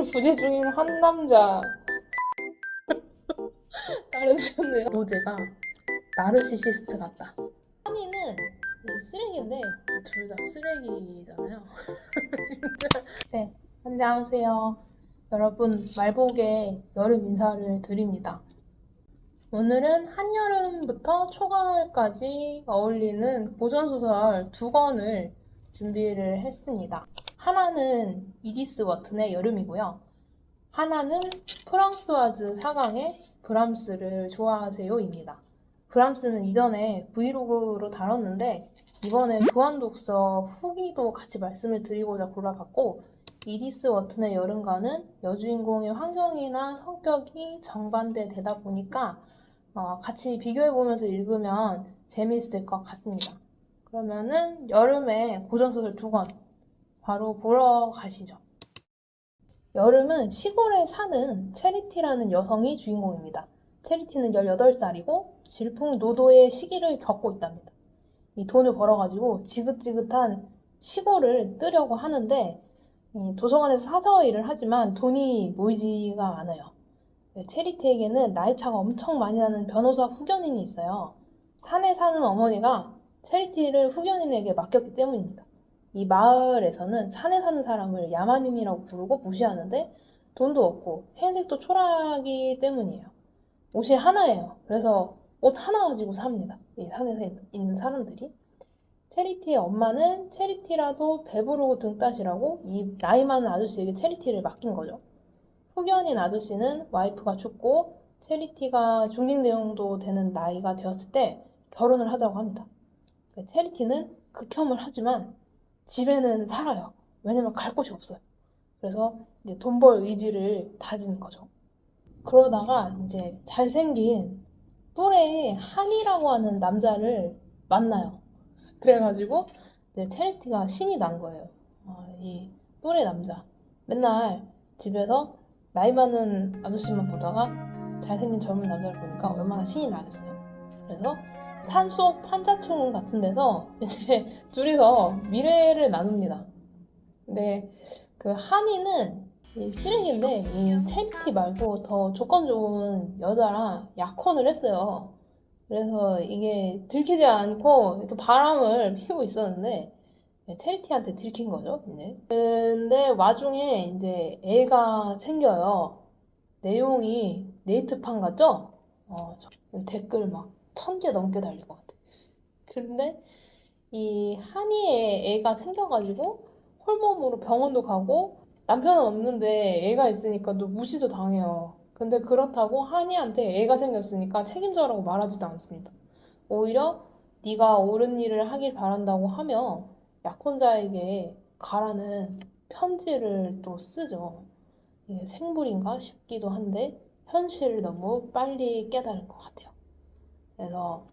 부재 중인 한 남자 따르셨네요. 로제가 나르시시스트 같다. 한이는 쓰레기인데 둘 다 쓰레기잖아요. 진짜. 네, 안녕하세요. 여러분, 말복의 여름 인사를 드립니다. 오늘은 한여름부터 초가을까지 어울리는 고전소설 두 권을 준비를 했습니다. 하나는 이디스 워튼의 여름이고요. 하나는 프랑스와즈 사강의 브람스를 좋아하세요입니다. 브람스는 이전에 브이로그로 다뤘는데 이번에 교환독서 후기도 같이 말씀을 드리고자 골라봤고, 이디스 워튼의 여름과는 여주인공의 환경이나 성격이 정반대되다 보니까 같이 비교해보면서 읽으면 재미있을 것 같습니다. 그러면은 여름의 고전소설 두 권 바로 보러 가시죠. 여름은 시골에 사는 체리티라는 여성이 주인공입니다. 체리티는 18살이고 질풍노도의 시기를 겪고 있답니다. 이 돈을 벌어가지고 지긋지긋한 시골을 뜨려고 하는데 도서관에서 사서 일을 하지만 돈이 모이지가 않아요. 체리티에게는 나이 차가 엄청 많이 나는 변호사 후견인이 있어요. 산에 사는 어머니가 체리티를 후견인에게 맡겼기 때문입니다. 이 마을에서는 산에 사는 사람을 야만인이라고 부르고 무시하는데 돈도 없고 행색도 초라하기 때문이에요. 옷이 하나예요. 그래서 옷 하나 가지고 삽니다. 이 산에 있는 사람들이. 체리티의 엄마는 체리티라도 배부르고 등 따시라고 이 나이 많은 아저씨에게 체리티를 맡긴 거죠. 후견인 아저씨는 와이프가 죽고 체리티가 중딩내용도 되는 나이가 되었을 때 결혼을 하자고 합니다. 체리티는 극혐을 하지만 집에는 살아요. 왜냐면 갈 곳이 없어요. 그래서 이제 돈 벌 의지를 다지는 거죠. 그러다가 이제 잘생긴 또래의 한이라고 하는 남자를 만나요. 그래가지고 이제 체리티가 신이 난 거예요. 이 또래 남자. 맨날 집에서 나이 많은 아저씨만 보다가 잘생긴 젊은 남자를 보니까 얼마나 신이 나겠어요. 그래서 산속 판자촌 같은 데서 이제 둘이서 미래를 나눕니다. 근데 그 한이는 이 쓰레기인데 이 체리티 말고 더 조건 좋은 여자랑 약혼을 했어요. 그래서 이게 들키지 않고 이렇게 바람을 피우고 있었는데 체리티한테 들킨 거죠, 이제. 근데 와중에 이제 애가 생겨요. 내용이 네이트판 같죠? 댓글 막 1000개 넘게 달릴 것 같아. 근데 이 한이의 애가 생겨가지고 홀몸으로 병원도 가고 남편은 없는데 애가 있으니까 또 무시도 당해요. 근데 그렇다고 한이한테 애가 생겼으니까 책임져라고 말하지도 않습니다. 오히려 네가 옳은 일을 하길 바란다고 하며 약혼자에게 가라는 편지를 또 쓰죠. 이게 생불인가 싶기도 한데 현실을 너무 빨리 깨달은 것 같아요. 그래서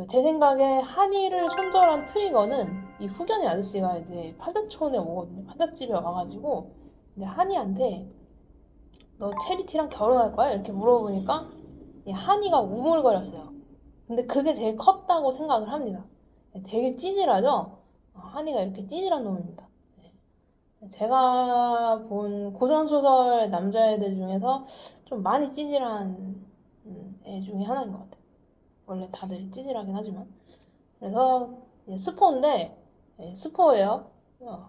제 생각에 한이를 손절한 트리거는 이 후견의 아저씨가 이제 판자촌에 오거든요. 판잣집에 와가지고 이제 한이한테 너 체리티랑 결혼할 거야? 이렇게 물어보니까 이 한이가 우물거렸어요. 근데 그게 제일 컸다고 생각을 합니다. 되게 찌질하죠? 한이가 이렇게 찌질한 놈입니다. 제가 본 고전소설 남자애들 중에서 좀 많이 찌질한 애 중에 하나인 것 같아요. 원래 다들 찌질하긴 하지만. 그래서 스포인데, 스포예요.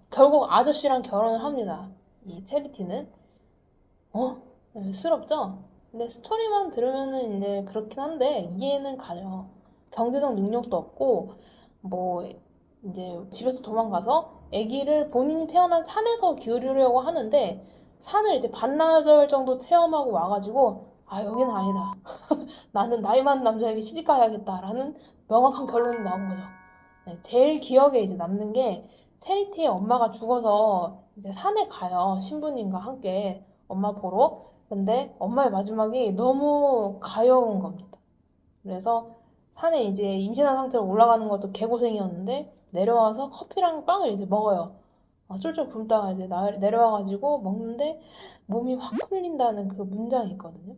결국 아저씨랑 결혼을 합니다. 이 체리티는. 스럽죠? 근데 스토리만 들으면은 이제 그렇긴 한데 이해는 가요. 경제적 능력도 없고 뭐 이제 집에서 도망가서 아기를 본인이 태어난 산에서 기르려고 하는데 산을 이제 반나절 정도 체험하고 와가지고 여기는 아니다. 나는 나이 많은 남자에게 시집가야겠다라는 명확한 결론이 나온 거죠. 제일 기억에 이제 남는 게 체리티의 엄마가 죽어서 이제 산에 가요. 신부님과 함께 엄마 보러. 근데 엄마의 마지막이 너무 가여운 겁니다. 그래서 산에 이제 임신한 상태로 올라가는 것도 개고생이었는데 내려와서 커피랑 빵을 이제 먹어요. 쫄쫄 굶다가 이제 내려와가지고 먹는데 몸이 확 풀린다는 그 문장이 있거든요.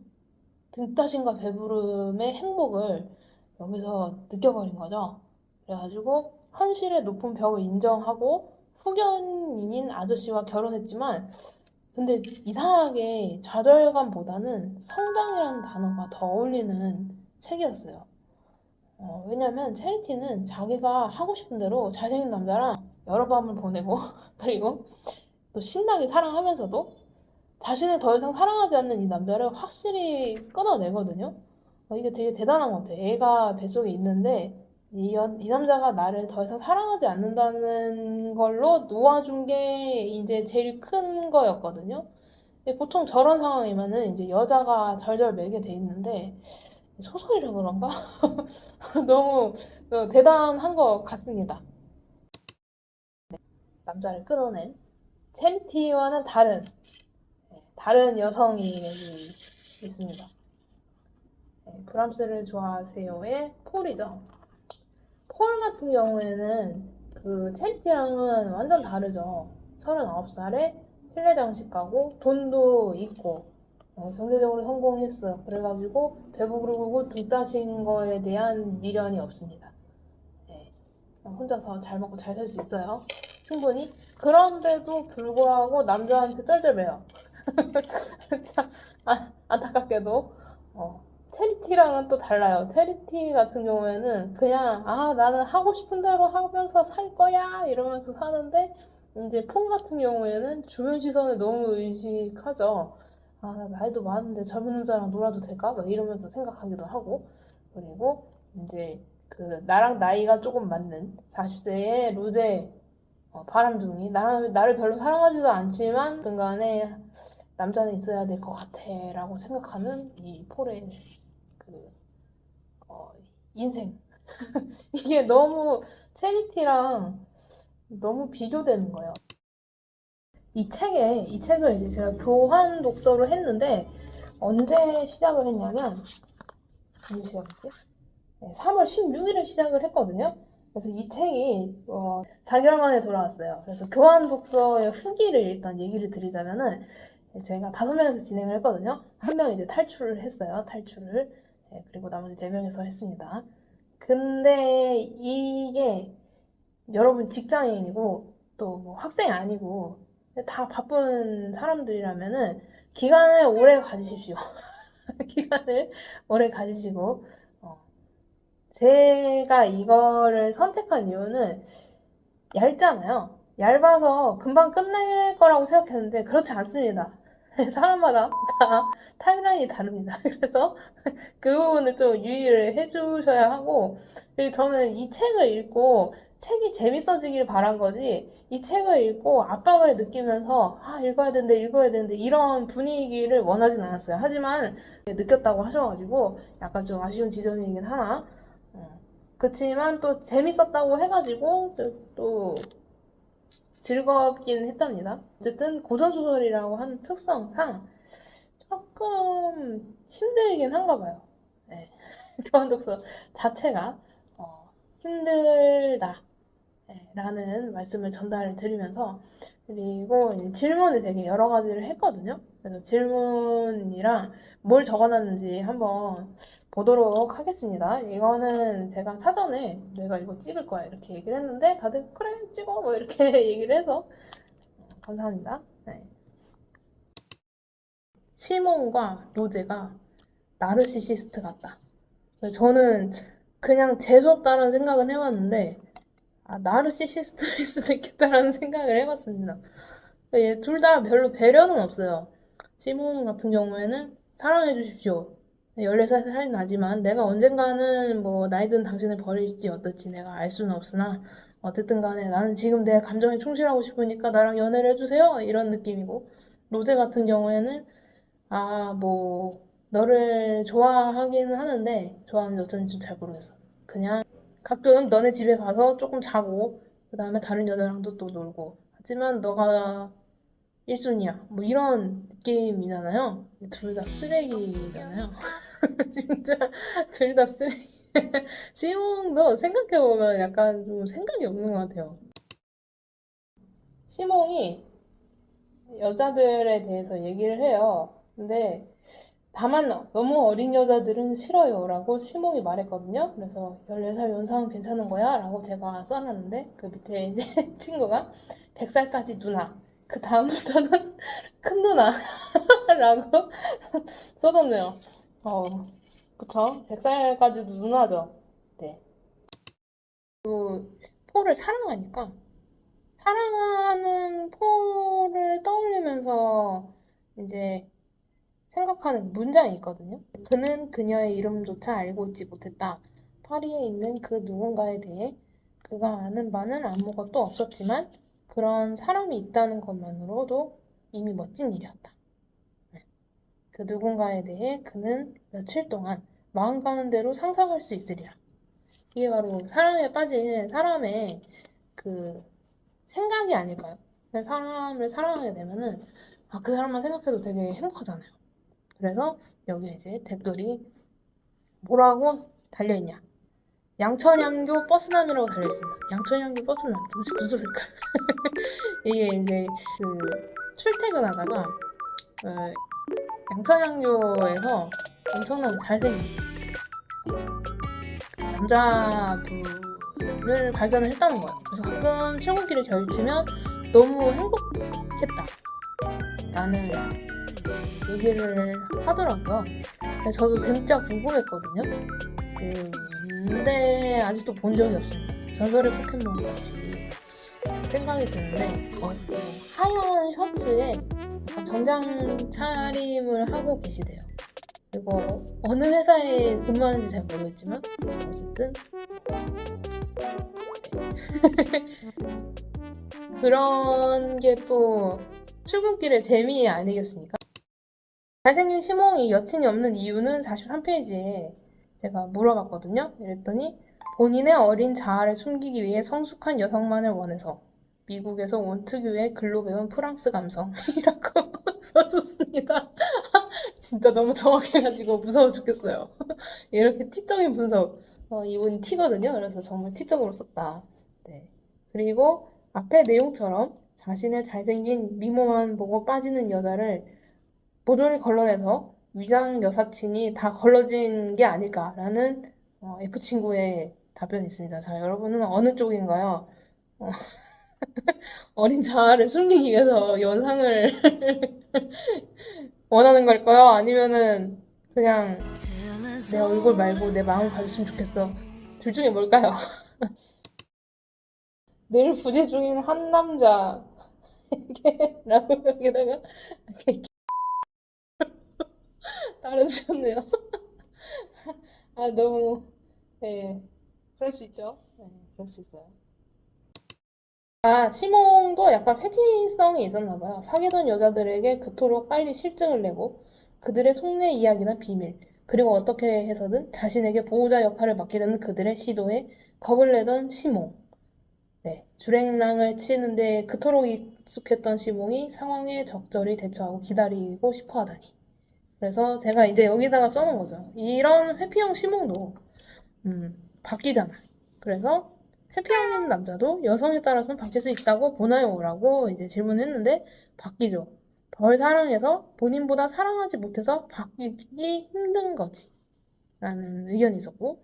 등따심과 배부름의 행복을 여기서 느껴버린 거죠. 그래가지고 현실의 높은 벽을 인정하고 후견인인 아저씨와 결혼했지만 근데 이상하게 좌절감보다는 성장이라는 단어가 더 어울리는 책이었어요. 왜냐면 체리티는 자기가 하고 싶은 대로 잘생긴 남자랑 여러 밤을 보내고 그리고 또 신나게 사랑하면서도 자신을 더 이상 사랑하지 않는 이 남자를 확실히 끊어내거든요. 이게 되게 대단한 것 같아요. 애가 뱃속에 있는데 이 남자가 나를 더 이상 사랑하지 않는다는 걸로 놓아준 게 이제 제일 큰 거였거든요. 근데 보통 저런 상황이면은 이제 여자가 절절매게 돼 있는데 소설이라 그런가? 너무 대단한 것 같습니다. 남자를 끌어낸 체리티와는 다른 여성이 여기 있습니다. 브람스를 좋아하세요의 폴이죠. 폴 같은 경우에는 그 체리티랑은 완전 다르죠. 39살에 필레 장식가고 돈도 있고 경제적으로 성공했어요. 그래가지고 배부르고 등 따신 거에 대한 미련이 없습니다. 네. 혼자서 잘 먹고 잘 살 수 있어요. 충분히. 그런데도 불구하고 남자한테 쩔쩔매요. 참 안타깝게도 체리티랑은 또 달라요. 체리티 같은 경우에는 그냥 나는 하고 싶은 대로 하면서 살 거야 이러면서 사는데 이제 폰 같은 경우에는 주변 시선을 너무 의식하죠. 나 나이도 많은데 젊은 남자랑 놀아도 될까? 막 이러면서 생각하기도 하고 그리고 이제 그 나랑 나이가 조금 맞는 40세의 로제 바람둥이 나를 별로 사랑하지도 않지만 등간에 남자는 있어야 될 것 같아 라고 생각하는 이 폴의 그 어, 인생 이게 너무 체리티랑 너무 비교되는 거예요. 이 책을 이제 제가 교환 독서로 했는데 언제 시작을 했냐면 언제 시작했지? 3월 16일에 시작을 했거든요. 그래서 이 책이 4개월 만에 돌아왔어요. 그래서 교환 독서의 후기를 일단 얘기를 드리자면은 저희가 5명에서 진행을 했거든요. 한 명 이제 탈출을 했어요. 탈출을. 그리고 나머지 4명에서 했습니다. 근데 이게 여러분 직장인이고 또 뭐 학생이 아니고 다 바쁜 사람들이라면은 기간을 오래 가지십시오. 기간을 오래 가지시고 어, 제가 이거를 선택한 이유는 얇잖아요. 얇아서 금방 끝낼 거라고 생각했는데 그렇지 않습니다. 사람마다 다 타임라인이 다릅니다. 그래서 그 부분을 좀 유의를 해주셔야 하고 그리고 저는 이 책을 읽고 책이 재밌어지길 바란 거지 이 책을 읽고 압박을 느끼면서 읽어야 되는데 이런 분위기를 원하진 않았어요. 하지만 느꼈다고 하셔가지고 약간 좀 아쉬운 지점이긴 하나 그치만 또 재밌었다고 해가지고 또 즐겁긴 했답니다. 어쨌든 고전소설이라고 하는 특성상 조금 힘들긴 한가 봐요. 네. 교환독서 자체가 힘들다. 라는 말씀을 전달을 드리면서 그리고 질문을 되게 여러 가지를 했거든요. 그래서 질문이랑 뭘 적어놨는지 한번 보도록 하겠습니다. 이거는 제가 사전에 내가 이거 찍을 거야 이렇게 얘기를 했는데 다들 그래 찍어 뭐 이렇게 얘기를 해서 감사합니다. 네. 시몬과 로제가 나르시시스트 같다. 저는 그냥 재수없다는 생각은 해봤는데 나르시시스트일 수도 있겠다라는 생각을 해봤습니다. 둘 다 별로 배려는 없어요. 시몬 같은 경우에는 사랑해 주십시오. 14살 차이 나지만 내가 언젠가는 뭐 나이든 당신을 버릴지 어떨지 내가 알 수는 없으나 어쨌든 간에 나는 지금 내 감정에 충실하고 싶으니까 나랑 연애를 해주세요. 이런 느낌이고 로제 같은 경우에는 뭐 너를 좋아하기는 하는데 좋아하는지 어쩐지 잘 모르겠어. 그냥 가끔 너네 집에 가서 조금 자고 그 다음에 다른 여자랑도 또 놀고 하지만 너가 1순위야 뭐 이런 느낌이잖아요. 둘 다 쓰레기잖아요. 진짜 둘 다 쓰레기. 시몽도 생각해보면 약간 좀 생각이 없는 것 같아요. 시몽이 여자들에 대해서 얘기를 해요. 근데 다만 너무 어린 여자들은 싫어요 라고 시몽이 말했거든요. 그래서 14살 연상은 괜찮은 거야? 라고 제가 써놨는데 그 밑에 이제 친구가 100살까지 누나 그 다음부터는 큰 누나라고 써줬네요. 그쵸? 100살까지도 누나죠. 네. 포를 사랑하니까 사랑하는 포를 떠올리면서 이제 생각하는 문장이 있거든요. 그는 그녀의 이름조차 알고 있지 못했다. 파리에 있는 그 누군가에 대해 그가 아는 바는 아무것도 없었지만 그런 사람이 있다는 것만으로도 이미 멋진 일이었다. 네. 그 누군가에 대해 그는 며칠 동안 마음 가는 대로 상상할 수 있으리라. 이게 바로 사랑에 빠진 사람의 그 생각이 아닐까요? 그냥 사람을 사랑하게 되면은 그 사람만 생각해도 되게 행복하잖아요. 그래서 여기에 이제 댓글이 뭐라고 달려있냐? 양천양교 버스남이라고 달려있습니다. 양천양교 버스남 도대체 무슨 소리일까? 이게 이제 그 출퇴근하다가 양천양교에서 엄청나게 잘생긴 남자분을 발견을 했다는 거예요. 그래서 가끔 출근길에 걸치면 너무 행복했다 라는 얘기를 하더라고요. 저도 진짜 궁금했거든요. 근데 아직도 본 적이 없습니다. 전설의 포켓몬 같이 생각이 드는데 하얀 셔츠에 정장 차림을 하고 계시대요. 그리고 어느 회사에 근무하는지 잘 모르겠지만 어쨌든 그런 게 또 출근길의 재미 아니겠습니까? 잘생긴 시몽이 여친이 없는 이유는 43페이지에 제가 물어봤거든요. 이랬더니 본인의 어린 자아를 숨기기 위해 성숙한 여성만을 원해서 미국에서 온 특유의 글로 배운 프랑스 감성이라고 써줬습니다. 진짜 너무 정확해가지고 무서워 죽겠어요. 이렇게 티적인 분석. 이분이 티거든요. 그래서 정말 티적으로 썼다. 네. 그리고 앞에 내용처럼 자신의 잘생긴 미모만 보고 빠지는 여자를 모조리 걸러내서 위장 여사친이 다 걸러진 게 아닐까라는 F친구의 답변이 있습니다. 자, 여러분은 어느 쪽인가요? 어린 자아를 숨기기 위해서 연상을 원하는 걸까요? 아니면은 그냥 내 얼굴 말고 내 마음을 봐줬으면 좋겠어. 둘 중에 뭘까요? 늘 부재 중인 한 남자. 라고 여기다가 따라주셨네요. 너무, 네, 그럴 수 있죠. 네, 그럴 수 있어요. 시몽도 약간 회피성이 있었나 봐요. 사귀던 여자들에게 그토록 빨리 실증을 내고 그들의 속내 이야기나 비밀, 그리고 어떻게 해서든 자신에게 보호자 역할을 맡기려는 그들의 시도에 겁을 내던 시몽. 네, 주랭랑을 치는데 그토록 익숙했던 시몽이 상황에 적절히 대처하고 기다리고 싶어 하다니. 그래서 제가 이제 여기다가 써놓은 거죠. 이런 회피형 시몽도 바뀌잖아. 그래서 회피형인 남자도 여성에 따라서는 바뀔 수 있다고 보나요? 라고 이제 질문했는데 바뀌죠. 덜 사랑해서 본인보다 사랑하지 못해서 바뀌기 힘든 거지. 라는 의견이 있었고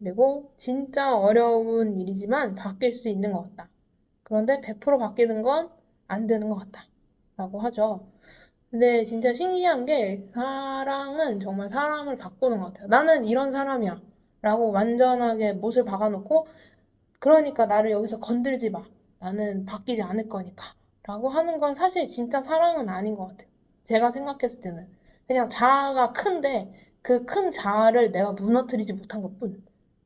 그리고 진짜 어려운 일이지만 바뀔 수 있는 것 같다. 그런데 100% 바뀌는 건 안 되는 것 같다. 라고 하죠. 근데 진짜 신기한 게 사랑은 정말 사람을 바꾸는 것 같아요. 나는 이런 사람이야. 라고 완전하게 못을 박아놓고 그러니까 나를 여기서 건들지 마. 나는 바뀌지 않을 거니까. 라고 하는 건 사실 진짜 사랑은 아닌 것 같아요. 제가 생각했을 때는. 그냥 자아가 큰데 그 큰 자아를 내가 무너뜨리지 못한 것뿐.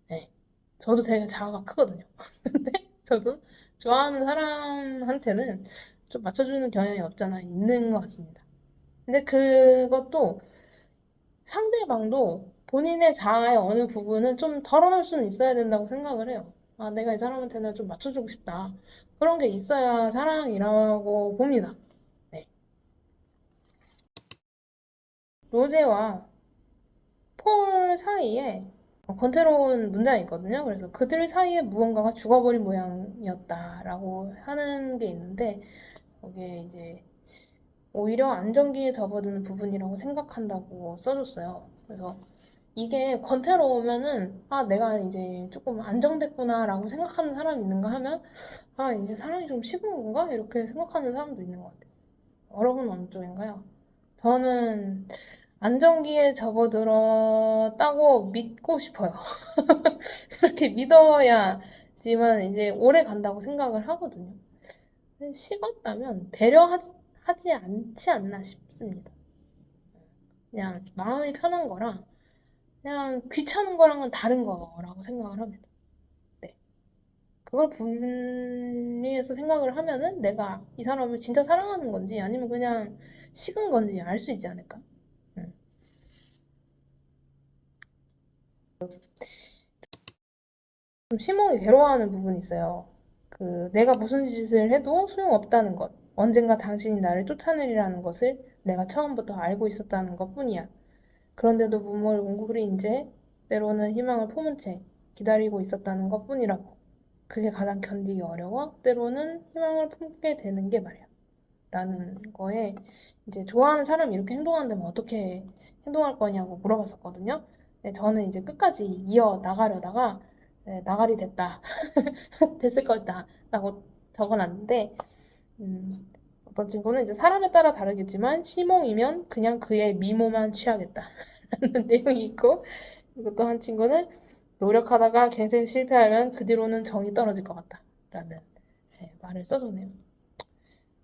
네. 저도 되게 자아가 크거든요. 근데 저도 좋아하는 사람한테는 좀 맞춰주는 경향이 없잖아. 있는 것 같습니다. 근데 그것도 상대방도 본인의 자아의 어느 부분은 좀 덜어놓을 수는 있어야 된다고 생각을 해요. 내가 이 사람한테는 좀 맞춰주고 싶다. 그런 게 있어야 사랑이라고 봅니다. 네. 로제와 폴 사이에 권태로운 문장이 있거든요. 그래서 그들 사이에 무언가가 죽어버린 모양이었다라고 하는 게 있는데, 거기에 이제 오히려 안정기에 접어드는 부분이라고 생각한다고 써줬어요. 그래서 이게 권태로우면은, 아, 내가 이제 조금 안정됐구나라고 생각하는 사람이 있는가 하면, 아, 이제 사람이 좀 식은 건가? 이렇게 생각하는 사람도 있는 것 같아요. 여러분은 어느 쪽인가요? 저는 안정기에 접어들었다고 믿고 싶어요. 그렇게 믿어야지만 이제 오래 간다고 생각을 하거든요. 식었다면 배려하지 않지 않나 싶습니다. 그냥 마음이 편한 거랑 그냥 귀찮은 거랑은 다른 거라고 생각을 합니다. 네. 그걸 분리해서 생각을 하면은 내가 이 사람을 진짜 사랑하는 건지 아니면 그냥 식은 건지 알 수 있지 않을까? 음. 좀 심하게 괴로워하는 부분이 있어요. 내가 무슨 짓을 해도 소용없다는 것. 언젠가 당신이 나를 쫓아내리라는 것을 내가 처음부터 알고 있었다는 것 뿐이야. 그런데도 몸을 웅크린 채 때로는 희망을 품은 채 기다리고 있었다는 것 뿐이라고. 그게 가장 견디기 어려워 때로는 희망을 품게 되는 게 말이야. 라는 거에 이제 좋아하는 사람이 이렇게 행동한다면 어떻게 행동할 거냐고 물어봤었거든요. 네, 저는 이제 끝까지 이어 나가려다가 네, 나가리 됐다. 됐을 거다. 라고 적어놨는데 어떤 친구는 이제 사람에 따라 다르겠지만 시몽이면 그냥 그의 미모만 취하겠다. 라는 내용이 있고 그리고 또 한 친구는 노력하다가 갱생 실패하면 그 뒤로는 정이 떨어질 것 같다. 라는 네, 말을 써줬네요.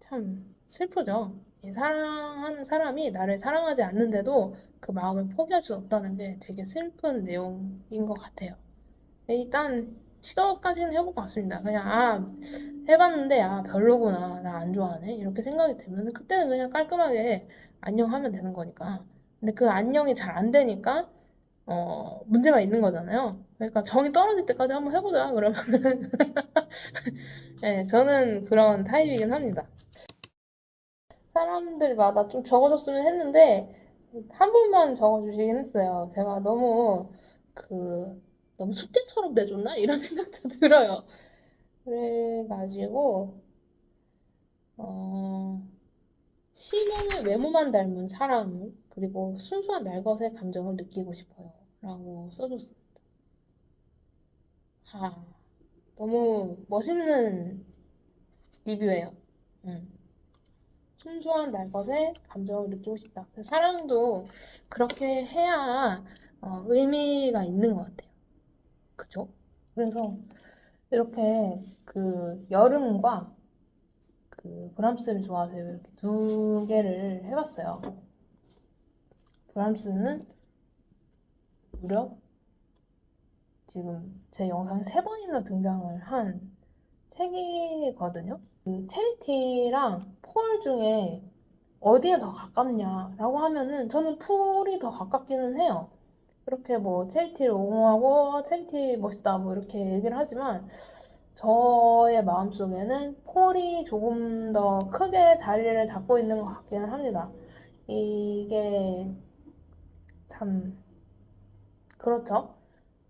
참 슬프죠. 이 사랑하는 사람이 나를 사랑하지 않는데도 그 마음을 포기할 수 없다는 게 되게 슬픈 내용인 것 같아요. 일단 시도까지는 해볼 것 같습니다. 그냥 해봤는데 별로구나 나 안 좋아하네 이렇게 생각이 들면 그때는 그냥 깔끔하게 안녕하면 되는 거니까. 근데 그 안녕이 잘 안 되니까 문제가 있는 거잖아요. 그러니까 정이 떨어질 때까지 한번 해보자 그러면 네, 저는 그런 타입이긴 합니다. 사람들마다 좀 적어줬으면 했는데 한 번만 적어주시긴 했어요. 제가 너무 숙제처럼 내줬나? 이런 생각도 들어요. 그래가지고 어, 시몬의 외모만 닮은 사람 그리고 순수한 날것의 감정을 느끼고 싶어요. 라고 써줬습니다. 아, 너무 멋있는 리뷰예요. 음. 순수한 날것의 감정을 느끼고 싶다. 사랑도 그렇게 해야 의미가 있는 것 같아요. 그죠? 그래서 이렇게 여름과 브람스를 좋아하세요. 이렇게 두 개를 해봤어요. 브람스는 무려 지금 제 영상에 3번이나 등장을 한 책이거든요. 체리티랑 폴 중에 어디에 더 가깝냐라고 하면은 저는 폴이 더 가깝기는 해요. 그렇게 뭐 체리티를 옹호하고 체리티 멋있다 뭐 이렇게 얘기를 하지만 저의 마음속에는 폴이 조금 더 크게 자리를 잡고 있는 것 같기는 합니다. 이게 참 그렇죠.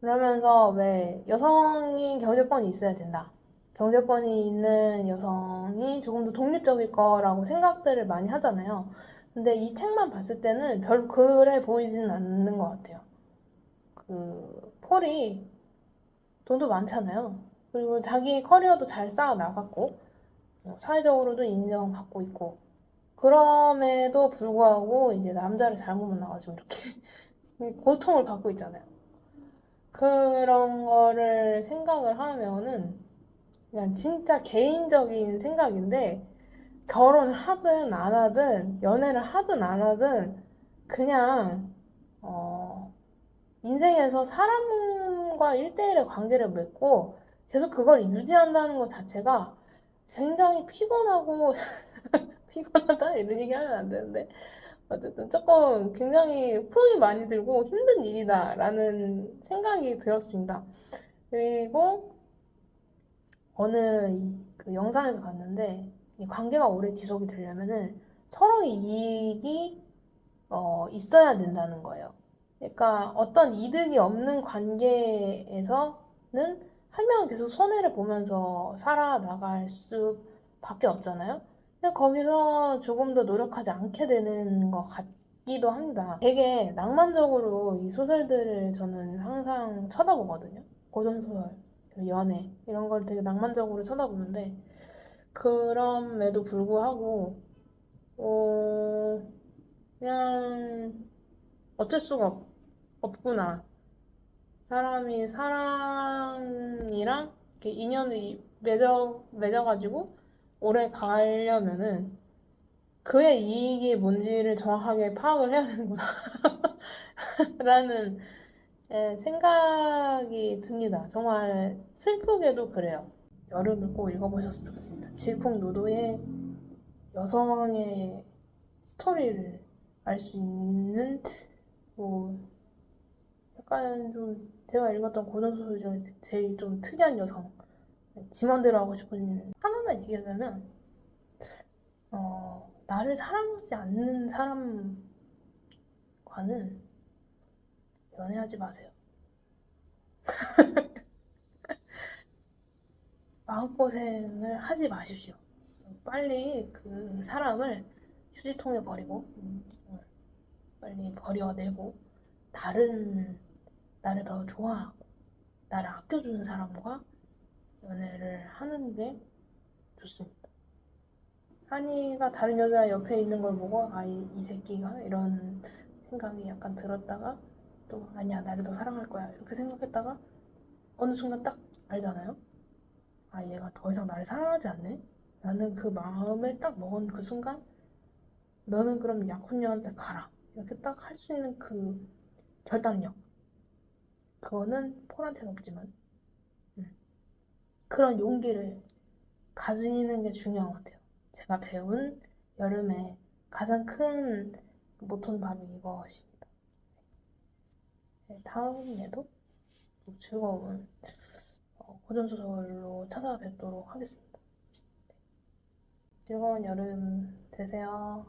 그러면서 왜 여성이 경제권이 있어야 된다. 경제권이 있는 여성이 조금 더 독립적일 거라고 생각들을 많이 하잖아요. 근데 이 책만 봤을 때는 별 그래 보이지는 않는 것 같아요. 폴이 돈도 많잖아요. 그리고 자기 커리어도 잘 쌓아 나갔고, 사회적으로도 인정받고 있고, 그럼에도 불구하고 이제 남자를 잘못 만나가지고 이렇게 고통을 받고 있잖아요. 그런 거를 생각을 하면은 그냥 진짜 개인적인 생각인데 결혼을 하든 안 하든 연애를 하든 안 하든 그냥 인생에서 사람과 1대1의 관계를 맺고 계속 그걸 유지한다는 것 자체가 굉장히 피곤하고 피곤하다 이런 얘기 하면 안 되는데 어쨌든 조금 굉장히 품이 많이 들고 힘든 일이다라는 생각이 들었습니다. 그리고 어느 영상에서 봤는데 이 관계가 오래 지속이 되려면은 서로의 이익이 있어야 된다는 거예요. 그러니까 어떤 이득이 없는 관계에서는 한 명은 계속 손해를 보면서 살아나갈 수밖에 없잖아요. 근데 거기서 조금 더 노력하지 않게 되는 것 같기도 합니다. 되게 낭만적으로 이 소설들을 저는 항상 쳐다보거든요. 고전소설, 그리고 연애 이런 걸 되게 낭만적으로 쳐다보는데 그럼에도 불구하고 그냥 어쩔 수가 없구나. 사람이 사람이랑 이렇게 인연이 맺어가지고 오래 가려면은 그의 이익이 뭔지를 정확하게 파악을 해야 되는구나. 라는 생각이 듭니다. 정말 슬프게도 그래요. 여름을 꼭 읽어보셨으면 좋겠습니다. 질풍노도의 여성의 스토리를 알 수 있는 뭐 약간 좀 제가 읽었던 고전소설 중에 제일 좀 특이한 여성 지맘대로 하고 싶은 하나만 얘기하자면 나를 사랑하지 않는 사람과는 연애하지 마세요. 마음고생을 하지 마십시오. 빨리 그 사람을 휴지통에 버리고 빨리 버려내고 다른 나를 더 좋아하고 나를 아껴주는 사람과 연애를 하는 게 좋습니다. 한이가 다른 여자 옆에 있는 걸 보고 이 새끼가 이런 생각이 약간 들었다가 또 아니야 나를 더 사랑할 거야 이렇게 생각했다가 어느 순간 딱 알잖아요. 얘가 더 이상 나를 사랑하지 않네? 라는 그 마음을 딱 먹은 그 순간 너는 그럼 약혼녀한테 가라 이렇게 딱 할 수 있는 그 결단력 그거는 폴한테는 없지만 그런 용기를 가지는 게 중요한 것 같아요. 제가 배운 여름에 가장 큰 모토는 바로 이것입니다. 다음에도 즐거운 고전소설로 찾아뵙도록 하겠습니다. 즐거운 여름 되세요.